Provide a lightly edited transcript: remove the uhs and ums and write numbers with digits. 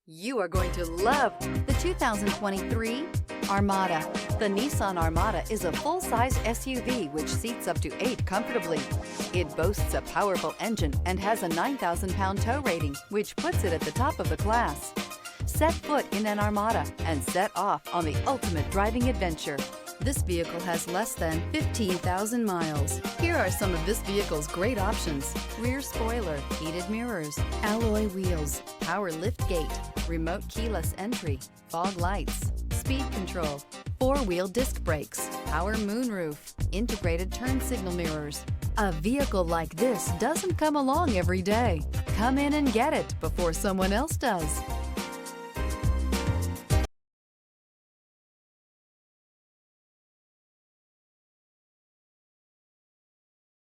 You are going to love the 2023 Armada. The Nissan Armada is a full-size SUV which seats up to 8 comfortably. It boasts a powerful engine and has a 9,000-pound tow rating, which puts it at the top of the class. Set foot in an Armada and set off on the ultimate driving adventure. This vehicle has less than 15,000 miles. Here are some of this vehicle's great options: rear spoiler, heated mirrors, alloy wheels, power liftgate, remote keyless entry, fog lights, speed control, 4-wheel disc brakes, power moonroof, integrated turn signal mirrors. A vehicle like this doesn't come along every day. Come in and get it before someone else does.